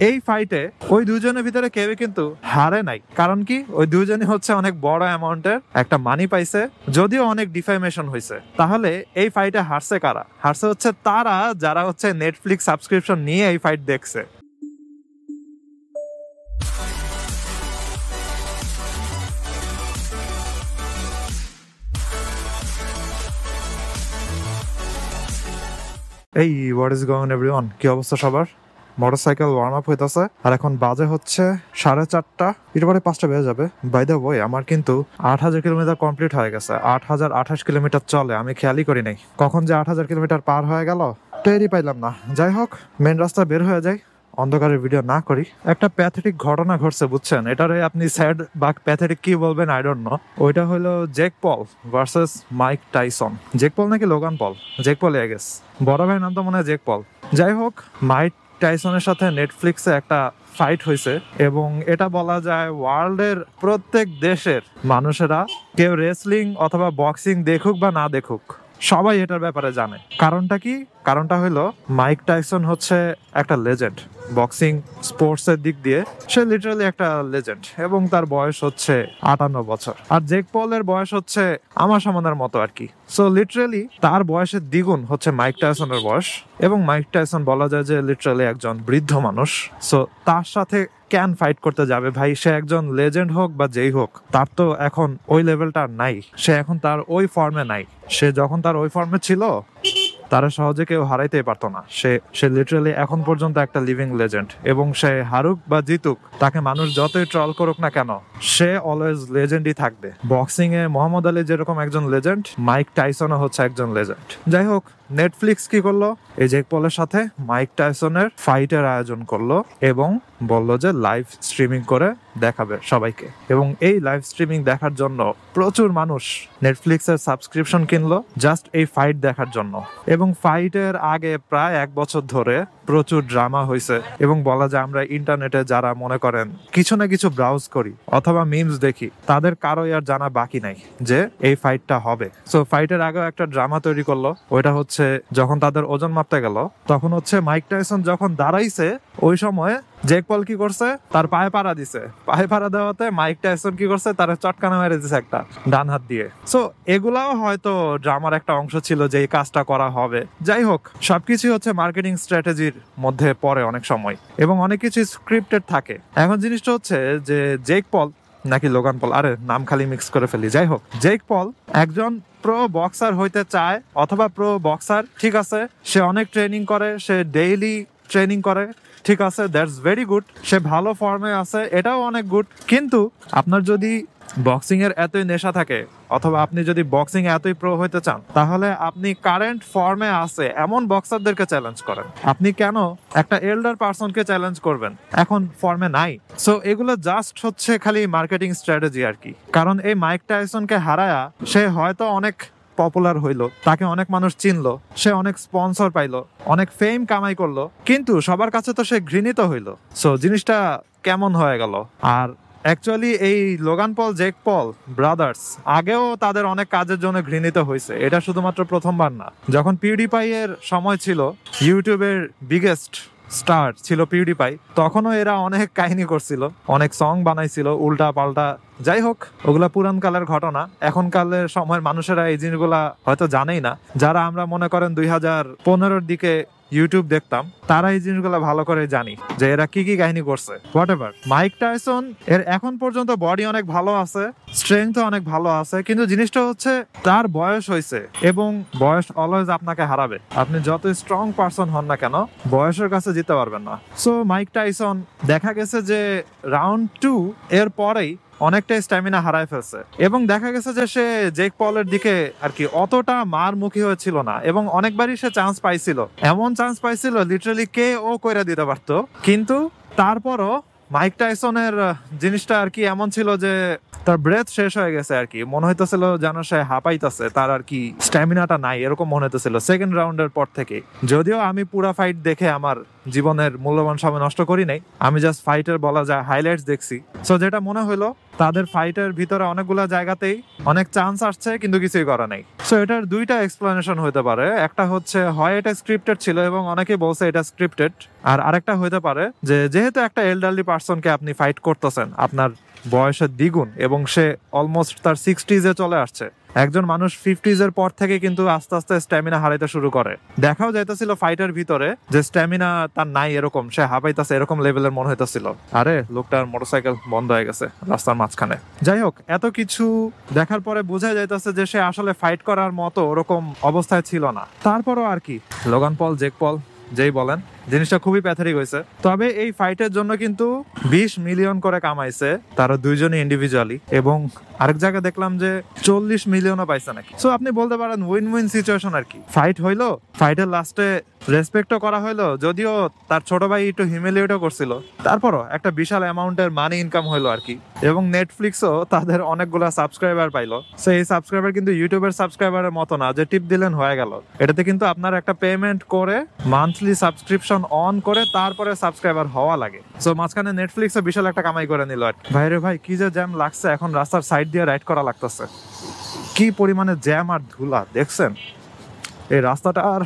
এই ফাইটে ওই দুজনের ভিতরে কেউই কিন্তু হারে নাই। কারণ কি, ওই দুজনই হচ্ছে অনেক বড় অ্যামাউন্টের একটা মানি পাইছে, যদিও অনেক ডিফেমেশন হয়েছে। তাহলে এই ফাইটে হারছে কারা? হারছে হচ্ছে তারা যারা হচ্ছে নেটফ্লিক্স সাবস্ক্রিপশন নিয়ে এই ফাইট দেখছে। এই what is going on everyone, কি অবস্থা সবার? মোটরসাইকেল ওয়ার্ম আপ হইতেছে আর এখন বাজে হচ্ছে 4:30, একটু পরে 5টা বেজে যাবে। বাই দ্য ওয়ে, আমার কিন্তু 8,000 কিলোমিটার কমপ্লিট হয়ে গেছে। 8,028 কিলোমিটার চলে, আমি খেয়ালই করি নাই কখন যে 8,000 কিলোমিটার পার হয়ে গেল, টেরই পাইলাম না। যাই হোক, মেন রাস্তা বের হয়ে যায়, অন্ধকারের ভিডিও না করি। একটা প্যাথেটিক ঘটনা ঘটছে, বুঝছেন? এটারে আপনি স্যাড বা প্যাথেটিক কি বলবেন আই ডোন্ট নো। ওইটা হলো Jake Paul versus Mike Tyson. Jake Paul নাকি Logan Paul? Jake Paul I guess, বড় ভাইয়ের নাম তো মনে হয় জেক পল। যাই হোক, মাইক টাইসনের সাথে নেটফ্লিক্সে একটা ফাইট হয়েছে এবং এটা বলা যায় ওয়ার্ল্ডের প্রত্যেক দেশের মানুষেরা, কেউ রেসলিং অথবা বক্সিং দেখুক বা না দেখুক, সবাই এটার ব্যাপারে জানে। কারণটা কি? কারণটা হলো মাইক টাইসন হচ্ছে একটা লেজেন্ড বক্সিং স্পোর্টসের দিক দিয়ে। সে লিটারালি একটা লেজেন্ড এবং তার বয়স হচ্ছে 58 বছর। আর জেক পলের বয়স হচ্ছে আমার সমানের মতো আর কি। সো লিটারালি তার বয়সের দ্বিগুণ হচ্ছে মাইক টাইসনের বয়স, এবং মাইক টাইসন বলা যায় যে লিটারালি একজন বৃদ্ধ মানুষ। সো তার সাথে ক্যান ফাইট করতে যাবে ভাই? সে একজন লেজেন্ড হোক বা যেই হোক, তার তো এখন ওই লেভেলটা নাই। সে এখন তার ওই ফর্মে নাই। সে যখন তার ওই ফর্মে ছিল, তারা সহজে কেউ হারাইতেই পারতো না। সে লিটারালি এখন পর্যন্ত একটা লিভিং লেজেন্ড, এবং সে হারুক বা জিতুক, তাকে মানুষ যতই ট্রল করুক না কেন, সে অলওয়েজ লেজেন্ডই থাকবে। বক্সিং এ মোহাম্মদ আলী যেরকম একজন লেজেন্ড, মাইক টাইসনও হচ্ছে একজন লেজেন্ড। যাই হোক, নেটফ্লিক্স কি করলো? এই জেক পলের সাথে মাইক টাইসনের ফাইটের আয়োজন করলো এবং বললো যে লাইভ স্ট্রিমিং করে দেখাবে সবাইকে। এবং এই লাইভ স্ট্রিমিং দেখার জন্য প্রচুর মানুষ নেটফ্লিক্সের সাবস্ক্রিপশন কিনলো জাস্ট এই ফাইট দেখার জন্য। এবং ফাইটের আগে প্রায় 1 বছর ধরে প্রচুর ড্রামা হয়েছে, এবং বলা যায় আমরা ইন্টারনেটে যারা মনে করেন কিছু না কিছু ব্রাউজ করি অথবা মিমস দেখি, তাদের কারোই আর জানা বাকি নাই যে এই ফাইটটা হবে। সো ফাইটের আগেও একটা ড্রামা তৈরি করলো। ওইটা হচ্ছে যখন তাদের ওজন মাপতে গেল, তখন হচ্ছে মাইক টাইসন যখন দাঁড়াইছে, ওই সময় জেক পল কি করছে? তার পায়ে পাড়া দিছে। পায়ে পাড়া দেওয়াতে মাইক টাইসন কি করছে? তার চটকানা মেরে দিছে একটা ডান হাত দিয়ে। সো এগুলাও হয়তো ড্রামার একটা অংশ ছিল যে এই কাজটা করা হবে। যাই হোক, সবকিছু হচ্ছে মার্কেটিং স্ট্র্যাটেজির মধ্যে পড়ে অনেক সময়, এবং অনেক কিছু স্ক্রিপ্টেড থাকে। এখন জিনিসটা হচ্ছে যে জেক পল নাকি লোগান পল, আরে নাম খালি মিক্স করে ফেলি। যাই হোক, জেক পল একজন প্রো বক্সার হইতে চায়, অথবা প্রো বক্সার, ঠিক আছে। সে অনেক ট্রেনিং করে, সে ডেইলি ট্রেনিং করে, ঠিক আছে, দ্যাটস ভেরি গুড। সে ভালো ফর্মে আছে, এটাও অনেক গুড। কিন্তু আপনার যদি বক্সিং এর এতই নেশা থাকে, অথবা আপনি যদি বক্সিং এ এতই প্রো হইতে চান, তাহলে আপনি কারেন্ট ফর্মে আছে এমন বক্সারদেরকে চ্যালেঞ্জ করেন। আপনি কেন একটা এল্ডার পারসনকে চ্যালেঞ্জ করবেন? এখন ফর্মে নাই। সো এগুলো জাস্ট হচ্ছে খালি মার্কেটিং স্ট্র্যাটেজি আর কি। কারণ এই মাইক টাইসনকে হারায়া সে হয়তো অনেক পপুলার হইলো, তাকে অনেক মানুষ চিনলো, সে অনেক স্পন্সর পাইলো, অনেক ফেম কামাই করলো, কিন্তু সবার কাছে তো সে ঘৃণিত হইলো। সো জিনিসটা কেমন হয়ে গেল? আর অ্যাকচুয়ালি এই লোগান পল জেক পল ব্রাদার্স আগেও তাদের অনেক কাজের জন্য ঘৃণিত হয়েছে। এটা শুধুমাত্র প্রথমবার না। যখন পিউডিপাই এর সময় ছিল, ইউটিউবের বিগেস্ট স্টার ছিল পিউডিপাই, তখনও এরা অনেক কাহিনী করছিল, অনেক সং বানাইছিল উল্টা পাল্টা। যাই হোক, ওগুলা পুরান কালের ঘটনা। এখনকালের সময়ের মানুষেরা এই জিনিসগুলা হয়তো জানেই না। যারা আমরা মনে করেন 2015-র দিকে ইউটিউব দেখতাম, তারা এই জিনিসগুলো ভালো করে জানি যে এরা কি কি কাহিনী করছে। হোয়াটএভার, মাইক টাইসন এর এখন পর্যন্ত বডি অনেক ভালো আছে, স্ট্রেংথ অনেক ভালো আছে, কিন্তু জিনিসটা হচ্ছে তার বয়স হয়েছে, এবং বয়স অলওয়েজ আপনাকে হারাবে। আপনি যত স্ট্রং পারসন হন না কেন, বয়সের কাছে জিততে পারবেন না। সো মাইক টাইসন দেখা গেছে যে রাউন্ড 2 এর পরেই অনেকটাই স্ট্যামিনা হারায় ফেলছে, এবং দেখা গেছে যে সে জেক পলের দিকে আর কি অতটা মার মুখী হয়েছিল না, এবং অনেকবারই সে চান্স পাইছিল, এমন চান্স পাইছিল লিটারালি কে ও কইরা দিতে পারতো। কিন্তু তারপরও মাইক টাইসনের জিনিসটা আর কি এমন ছিল যে তার ব্রেথ শেষ হয়ে গেছে আর কি। মনে হইতেছিল যেন সে হাঁপাইতেছে, তার আর কি স্ট্যামিনাটা নাই, এরকম মনে হইতেছিল সেকেন্ড রাউন্ডের পর থেকে। যদিও আমি পুরা ফাইট দেখে আমার জীবনের মূল্যবান সময় নষ্ট করি নাই, আমি জাস্ট ফাইটের বলা যায় হাইলাইটস দেখছি। সো যেটা মনে হলো তাদের ফাইটের ভিতরে অনেকগুলো জায়গাতেই অনেক চান্স আসছে কিন্তু কিছুই করা নাই। সো এটার দুইটা এক্সপ্লেনেশন হতে পারে, একটা হচ্ছে হয় এটা স্ক্রিপ্টেড ছিল এবং অনেকেই বলছে এটা স্ক্রিপ্টেড, আর আরেকটা হতে পারে যে যেহেতু একটা এল্ডারলি পার্সনকে আপনি ফাইট করতেছেন আপনার বয়সের দ্বিগুণ এবং সে অলমোস্ট তার 60s-এ চলে আসছে, একজন মানুষ 50s-এর পর থেকে কিন্তু আস্তে আস্তে স্ট্যামিনা হারাইতে শুরু করে। দেখাও যাইতেছিল ফাইটের ভিতরে যে স্ট্যামিনা তার নাই, এরকম সে হাঁপাইতেছে এরকম লেভেলের মনে হইতেছিল। আরে লোকটার মোটরসাইকেল বন্ধ হয়ে গেছে রাস্তার মাঝখানে। যাই হোক, এত কিছু দেখার পরে বোঝা যাইতেছে যে সে আসলে ফাইট করার মতো ওরকম অবস্থায় ছিল না। তারপরও আর কি, লোগান পল, জেক পল যেই বলেন, জিনিসটা খুবই প্যাথেটিক হয়েছে। তবে এই ফাইটের জন্য কিন্তু 20 মিলিয়ন করে কামাইছে তারা দুইজনই ইন্ডিভিজুয়ালি, এবং আরেক জায়গায় দেখলাম যে 40 মিলিয়নও পাইছে নাকি। সো আপনি বলতে পারেন উইন উইন সিচুয়েশন আর কি। ফাইট হইলো, ফাইটের লাস্টে রেসপেক্টও করা হইলো, যদিও তার ছোট ভাই একটু হিউমিলিয়েটও করছিল, তারপরও একটা বিশাল অ্যামাউন্টের মানি ইনকাম হইলো আর কি। এবং নেটফ্লিক্সও তাদের অনেকগুলা সাবস্ক্রাইবার পাইলো। সো এই সাবস্ক্রাইবার কিন্তু ইউটিউবের সাবস্ক্রাইবারের মতো না যে টিপ দিলেন হয়ে গেল, এটাতে কিন্তু আপনার একটা পেমেন্ট করে মান্থলি সাবস্ক্রিপশন অন করে তারপরে সাবস্ক্রাইবার হওয়া লাগে। সো মাঝখানে নেটফ্লিক্সে বিশাল একটা কামাই করে নিল আর ভাইরে ভাই, কি যে জ্যাম লাগছে, এখন রাস্তার সাইড দিয়ে রাইড করা লাগতেছে, কি পরিমাণে জ্যাম আর ধুলা দেখছেন। এই রাস্তাটা আর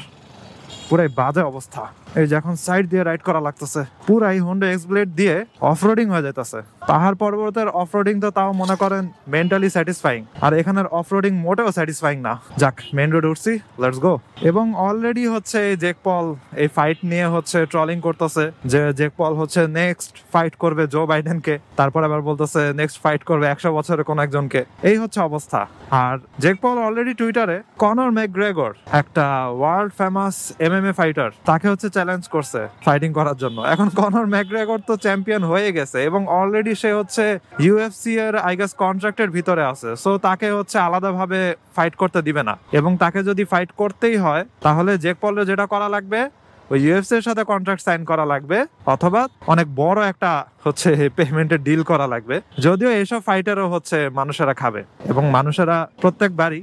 পুরাই বাজে অবস্থা। এই যে এখন সাইড দিয়ে রাইড করা লাগতেছে, পুরাই হোন্ডা এক্সব্লেড দিয়ে অফরোডিং হয়ে যাইতেছে। পাহাড় পর্বতের অফরোডিং তো তাও মনে করেন মেন্টালি স্যাটিসফাইং, আর এখানের অফরোডিং মোটেও স্যাটিসফাইং না। যাক, মেন রোড উঠছি, লেটস গো। এবং অলরেডি হচ্ছে এই জেক পল এই ফাইট নিয়ে হচ্ছে ট্রলিং করতেছে যে জেক পল হচ্ছে নেক্সট ফাইট করবে জো বাইডেনকে, তারপর আবার বলতেছে নেক্সট ফাইট করবে 100 বছরের কোন একজনকে। এই হচ্ছে অবস্থা। আর জেক পল অলরেডি টুইটারে কনর ম্যাকগ্রেগর, একটা ওয়ার্ল্ড ফেমাস MMA ফাইটার, তাকে হচ্ছে চ্যালেঞ্জ করছে ফাইটিং করার জন্য। এখন কনর ম্যাকগ্রেগর তো চ্যাম্পিয়ন হয়ে গেছে এবং অলরেডি সে হচ্ছে UFC এর আই গেস কন্ট্রাক্টের ভিতরে আছে। সো তাকে হচ্ছে আলাদাভাবে ফাইট করতে দিবে না, এবং তাকে যদি ফাইট করতেই হয় তাহলে জেক পলের যেটা করা লাগবে ওই UFC এর সাথে কন্ট্রাক্ট সাইন করা লাগবে, অথবা অনেক বড় একটা হচ্ছে পেমেন্টের ডিল করা লাগবে। যদিও এইসব ফাইটারও হচ্ছে মানুষেরা খাবে, এবং মানুষেরা প্রত্যেকবারই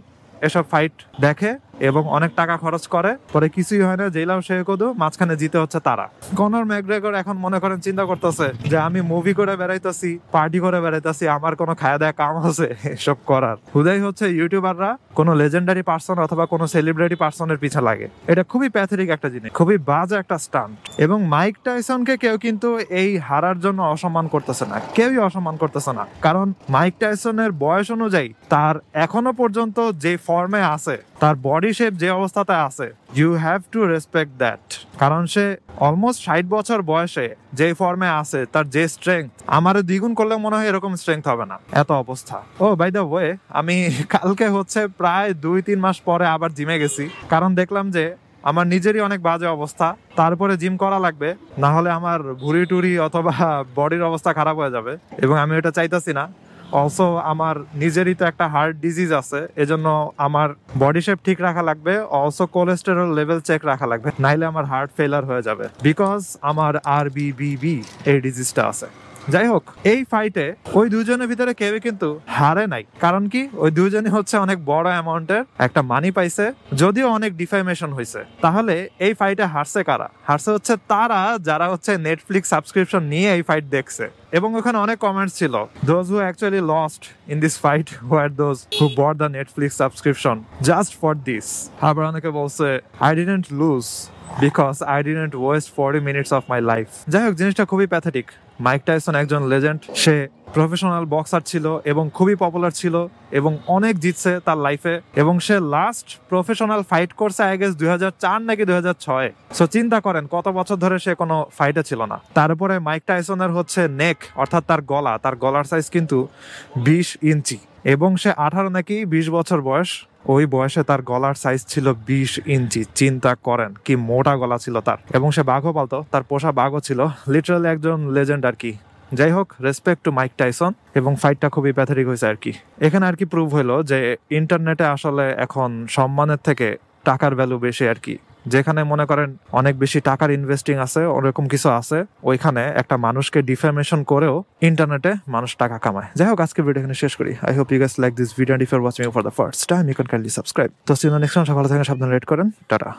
এসব ফাইট দেখে এবং অনেক টাকা খরচ করে, পরে কিছুই হয় না, জেলাও সে কদু, মাঝখানে জিতে হচ্ছে তারা। কনর ম্যাকগ্রেগর এখন মনে করেন চিন্তা করতেছে যে আমি মুভি করে বেড়াইতেছি, পার্টি করে বেড়াইতেছি, আমার কোনো খায়া দেয়া কাম আছে এসব করার? হুদাই হচ্ছে ইউটিউবাররা কোনো লেজেন্ডারি পার্সন অথবা কোনো সেলিব্রিটি পার্সনের পিছে লাগে। এটা খুবই প্যাথেটিক একটা জিনিস, খুবই বাজে একটা স্টান্ট। এবং মাইক টাইসনকে কেউ কিন্তু এই হারার জন্য অসম্মান করতেছে না, কেউই অসম্মান করতেছে না, কারণ মাইক টাইসনের বয়স অনুযায়ী তার এখনো পর্যন্ত যে ফর্মে আছে, তার বডি শেপ যে অবস্থাতে আছে, you have to respect that. কারণ সে অলমোস্ট 60 বছর বয়সে যে ফর্মে আছে, তার যে স্ট্রেংথ, আমার দ্বিগুণ করলে মনে হয় এরকম স্ট্রেংথ হবে না, এত অবস্থা। ও বাই দ্য ওয়ে, আমি কালকে হচ্ছে প্রায় 2-3 মাস পরে আবার জিমে গেছি, কারণ দেখলাম যে আমার নিজেরই অনেক বাজে অবস্থা, তারপরে জিম করা লাগবে, না হলে আমার ভুঁড়ি টুরি অথবা বডির অবস্থা খারাপ হয়ে যাবে, এবং আমি এটা চাইতেছি না। অলসো আমার নিজেরই তো একটা হার্ট ডিজিজ আছে, এজন্য আমার বডি শেপ ঠিক রাখা লাগবে, অলসো কোলেস্টেরল লেভেল চেক রাখা লাগবে, নাইলে আমার হার্ট ফেলার হয়ে যাবে, বিকজ আমার RBBB এই ডিজিজটা আছে। যাই হোক, এই ফাইটে ওই দুজনের ভিতরে কেউ কিন্তু হারে নাই, কারণ কি ওই দুজনই হচ্ছে অনেক বড় অ্যামাউন্টের একটা মানি পাইছে, যদিও অনেক ডিফেমেশন হয়েছে। তাহলে এই ফাইটে হারছে কারা? হারছে হচ্ছে তারা যারা হচ্ছে নেটফ্লিক্স সাবস্ক্রিপশন নিয়ে এই ফাইট দেখছে। এবং ওখানে অনেক কমেন্টস ছিল, those who actually lost in this fight were those who bought the Netflix subscription just for this. আবার অনেকে বলছে I didn't lose because I didn't waste 40 minutes of my life. যাই হোক, জিনিসটা খুবই প্যাথেটিক। মাইক টাইসন একজন legend, সে professional boxer ছিল এবং খুবই পপুলার ছিল এবং অনেক জিতছে তার লাইফে, এবং সে লাস্ট প্রফেশনাল ফাইট করছে আই গেস 2004 নাকি 2006। সো চিন্তা করেন কত বছর ধরে সে কোনো ফাইটে ছিল না। তারপরে মাইক টাইসনের হচ্ছে নেক অর্থাৎ তার গলার সাইজ কিন্তু 20 ইঞ্চি, এবং সে 18 নাকি 20 বছর বয়স, ওই বয়সে তার গলার সাইজ ছিল 20 ইঞ্চি। চিন্তা করেন কি মোটা গলা ছিল তার, এবং সে বাঘও পালতো, তার পোষা বাঘও ছিল, লিটারালি একজন লেজেন্ড আর কি। যাই হোক, রেসপেক্ট টু মাইক টাইসন, এবং ফাইটটা খুবই প্যাথেটিক হয়েছে আর কি। এখানে আর কি প্রুভ হইলো যে ইন্টারনেটে আসলে এখন সম্মানের থেকে টাকার ভ্যালু বেশি আর কি। যেখানে মনে করেন অনেক বেশি টাকার ইনভেস্টিং আছে, ওরকম কিছু আছে, ওইখানে একটা মানুষকে ডিফেমেশন করেও ইন্টারনেটে মানুষ টাকা কামায়। যাই হোক, আজকে ভিডিও এখানে শেষ করি। I hope you guys like this video, and if you are watching for the first time you can kindly subscribe. তো সি ইউ নেক্সট টাইম। ভালো থাকেন, সাবধানে রেড করেন, টাটা।